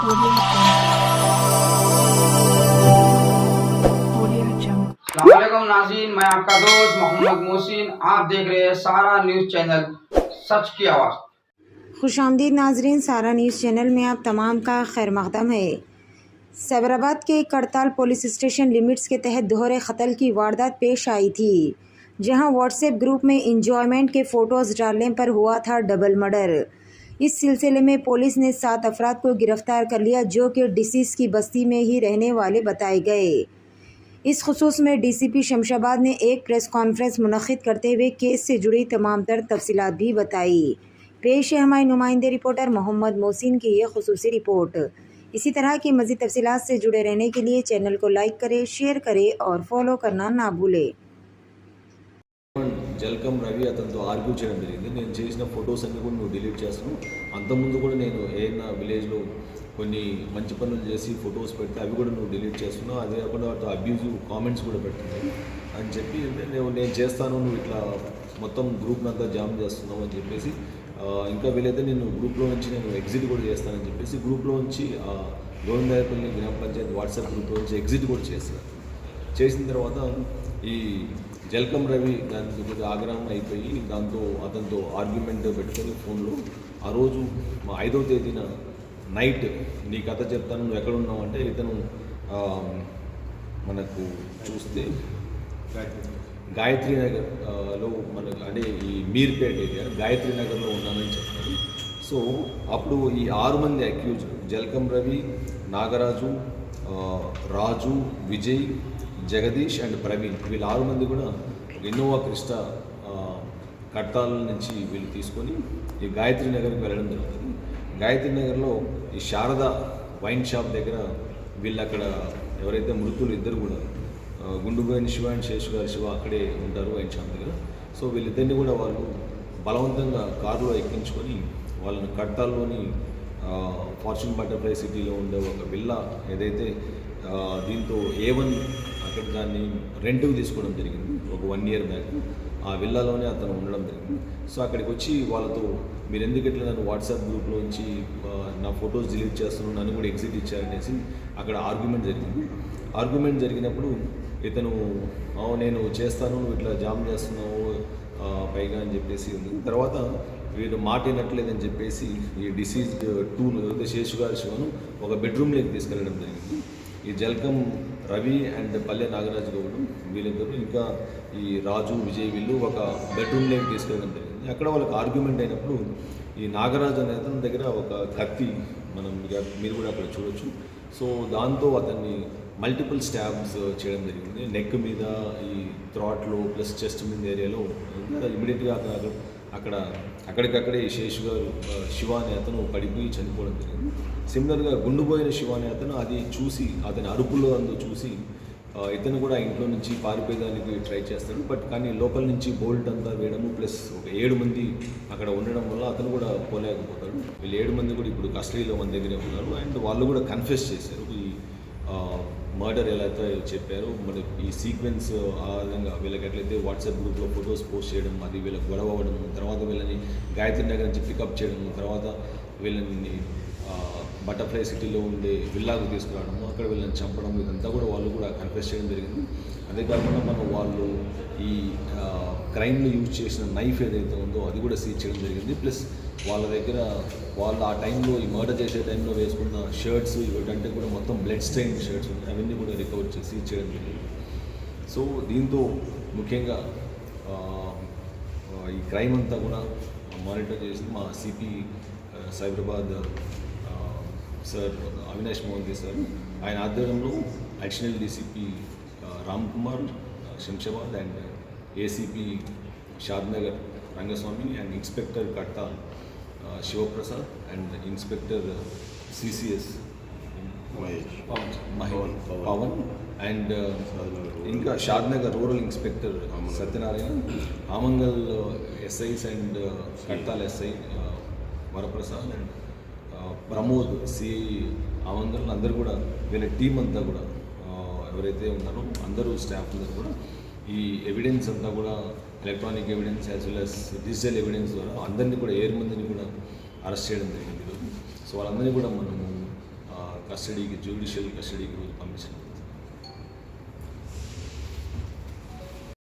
अस्सलामुअलैकुम नाज़रीन, मैं आपका दोस्त मोहम्मद मोहसिन। आप देख रहे हैं सारा न्यूज़ चैनल, सच की आवाज़। खुशामदीद नाजरीन, सारा न्यूज़ चैनल में आप तमाम का खैर मक़दम है। सैबराबाद के करताल पुलिस स्टेशन लिमिट्स के तहत दोहरे कत्ल की वारदात पेश आई थी, जहां व्हाट्सएप ग्रुप में इंजॉयमेंट के फ़ोटोज़ डालने पर हुआ था डबल मर्डर। इस सिलसिले में पुलिस ने 7 अफराद को गिरफ्तार कर लिया, जो कि डिसीज़ की बस्ती में ही रहने वाले बताए गए। इस खुसूस में डीसीपी शमशाबाद ने एक प्रेस कॉन्फ्रेंस मुनक़िद करते हुए केस से जुड़ी तमाम तर तफसीलात भी बताई। पेश है हमारे नुमाइंदे रिपोर्टर मोहम्मद मोहसिन की ये खुसूसी रिपोर्ट। इसी तरह की मज़ीद तफसीलात से जुड़े रहने के लिए चैनल को लाइक करें, शेयर करें और फॉलो करना ना भूलें। జల్కం రవి అతనితో ఆర్గ్యూ చేయడం జరిగింది. నేను చేసిన ఫొటోస్ అన్నీ కూడా నువ్వు డిలీట్ చేస్తాను. అంతకుముందు కూడా నేను ఏదైనా విలేజ్లో కొన్ని మంచి పనులు చేసి ఫొటోస్ పెడితే అవి కూడా నువ్వు డిలీట్ చేస్తున్నావు. అదే కాకుండా వాటితో అబ్యూజివ్ కామెంట్స్ కూడా పెడుతున్నావు అని చెప్పి నేను చేస్తాను, నువ్వు ఇట్లా మొత్తం గ్రూప్ని అంతా జామ్ చేస్తున్నావు అని చెప్పేసి, ఇంకా వీలైతే నేను గ్రూప్లో నుంచి నేను ఎగ్జిట్ కూడా చేస్తానని చెప్పేసి గ్రూప్లో నుంచి గోవిందాయపల్లి గ్రామ పంచాయతీ వాట్సాప్ గ్రూప్లో నుంచి ఎగ్జిట్ కూడా చేస్తాను. చేసిన తర్వాత ఈ జల్కం రవి దానికి కొద్దిగా ఆగ్రహం అయిపోయి అతనితో ఆర్గ్యుమెంట్ పెట్టుకొని ఫోన్లో ఆ రోజు 5వ తేదీన నైట్ నీ కథ చెప్తాను, నువ్వు ఎక్కడున్నావు అంటే, ఇతను మనకు చూస్తే గాయత్రి నగర్లో మనకు అంటే ఈ మీర్పేట ఏరియా గాయత్రి నగర్లో ఉన్నానని చెప్తాడు. సో అప్పుడు ఈ 6 మంది అక్యూజ్ జల్కం రవి, నాగరాజు, రాజు, విజయ్, జగదీష్ అండ్ ప్రవీణ్, వీళ్ళ 6 మంది కూడా ఇన్నోవా క్రిస్టా కట్టాల నుంచి వీళ్ళు తీసుకొని ఈ గాయత్రి నగర్కి వెళ్ళడం జరుగుతుంది. గాయత్రి నగర్లో ఈ శారద వైన్ షాప్ దగ్గర వీళ్ళు అక్కడ ఎవరైతే మృతులు ఇద్దరు కూడా గుండుబోయిన శివ అండ్ శేషు గారి శివ అక్కడే ఉంటారు వైన్ షాప్ దగ్గర. సో వీళ్ళిద్దరిని కూడా వాళ్ళు బలవంతంగా కారులో ఎక్కించుకొని వాళ్ళని కట్టాల్లోని ఫార్చ్యూన్ బటర్ఫ్లై సిటీలో ఉండే ఒక విల్లా ఏదైతే దీంతో A1 అక్కడ దాన్ని రెంట్కి తీసుకోవడం జరిగింది ఒక 1 year బ్యాక్. ఆ విల్లాలోనే అతను ఉండడం జరిగింది. సో అక్కడికి వచ్చి వాళ్ళతో, మీరు ఎందుకు ఇట్లా నన్ను వాట్సాప్ గ్రూప్లో నుంచి నా ఫొటోస్ డిలీట్ చేస్తున్నాను, నన్ను కూడా ఎగ్జిట్ ఇచ్చారనేసి అక్కడ ఆర్గ్యుమెంట్ జరిగింది. ఆర్గ్యుమెంట్ జరిగినప్పుడు ఇతను నేను చేస్తాను, నువ్వు ఇట్లా జామ్ చేస్తున్నావు పైగా అని చెప్పేసి ఉంది. తర్వాత వీడు మాట వినట్లేదని చెప్పేసి ఈ డిసీజ్డ్ 2 శేషు గారి శివను ఒక బెడ్రూమ్లోకి తీసుకెళ్ళడం జరిగింది. ఈ జల్కం రవి అండ్ పల్లె నాగరాజు గౌడు వీళ్ళిద్దరు ఇంకా ఈ రాజు, విజయ్ వీళ్ళు ఒక బెడ్రూమ్లోకి తీసుకెళ్ళడం జరిగింది. అక్కడ వాళ్ళకి ఆర్గ్యుమెంట్ అయినప్పుడు ఈ నాగరాజు అనే అతని దగ్గర ఒక కత్తి మీరు కూడా అక్కడ చూడొచ్చు. సో దాంతో అతన్ని మల్టిపుల్ స్టాబ్స్ చేయడం జరిగింది. నెక్ మీద, ఈ థ్రాట్లో ప్లస్ చెస్ట్ మీద ఏరియాలో. ఇమీడియట్గా అతను అక్కడికక్కడే శేషు గారు శివ అనే అతను పడిపోయి చనిపోవడం జరిగింది. సిమిలర్గా గుండుపోయిన శివ అనే అతను అది చూసి, అతని అరుపులో చూసి ఇతను కూడా ఇంట్లో నుంచి పారిపోయేదానికి ట్రై చేస్తాడు. కానీ లోపల నుంచి బోల్ట్ అంతా వేయడము ప్లస్ ఒక 7 మంది అక్కడ ఉండడం వల్ల అతను కూడా పోలేకపోతాడు. వీళ్ళు 7 మంది కూడా ఇప్పుడు కస్టడీలో మన దగ్గరే ఉన్నారు. అండ్ వాళ్ళు కూడా కన్ఫెస్ చేశారు ఈ మర్డర్ ఎలా అయితే చెప్పారు. మన ఈ సీక్వెన్స్ ఆ విధంగా వీళ్ళకి ఎట్లయితే వాట్సాప్ గ్రూప్లో ఫొటోస్ పోస్ట్ చేయడం, అది వీళ్ళకి గొడవ అవ్వడం, తర్వాత వీళ్ళని గాయత్రి నగర్ నుంచి పికప్ చేయడం, తర్వాత వీళ్ళని బటర్ఫ్లై సిటీలో ఉండే విల్లాకు తీసుకురావడం, అక్కడ వీళ్ళని చంపడం, ఇదంతా కూడా వాళ్ళు కూడా కన్ఫెస్ చేయడం జరిగింది. అదే కాకుండా వాళ్ళు ఈ క్రైమ్లో యూజ్ చేసిన నైఫ్ ఏదైతే ఉందో అది కూడా సీజ్ చేయడం జరిగింది. ప్లస్ వాళ్ళ దగ్గర వాళ్ళు ఆ టైంలో ఈ మర్డర్ చేసే టైంలో వేసుకున్న షర్ట్స్ ఇవంటే కూడా మొత్తం బ్లడ్ స్టెయిన్ షర్ట్స్ ఉన్నాయి, అవన్నీ కూడా రికవర్ చేసి సీజ్ చేయడం జరిగింది. సో దీంతో ముఖ్యంగా ఈ క్రైమ్ అంతా కూడా మానిటర్ చేసి మా CP Cyberabad sir Avinash Mohanty sir, ఆయన ఆధ్వర్యంలో additional DCP Ram Kumar Shamshabad and ACP Shadnagar Rangaswamy and inspector Katta Sivaprasad and inspector CCS Pavan and ఇంకా Shadnagar rural inspector Satyanarayana, Amangal SIs and Kattal SI Varaprasad and Pramod CI Amangal, అందరూ కూడా వీళ్ళ టీం అంతా కూడా ఎవరైతే ఉన్నారో అందరూ స్టాఫ్ అందరూ కూడా ఈ ఎవిడెన్స్ అంతా కూడా electronic evidence as well as digital evidence ద్వారా అందరినీ కూడా 7 మందిని కూడా అరెస్ట్ చేయడం జరిగింది ఈరోజు. సో వాళ్ళందరినీ కూడా మనము కస్టడీకి జ్యుడిషియల్ కస్టడీకి రోజు పంపించారు.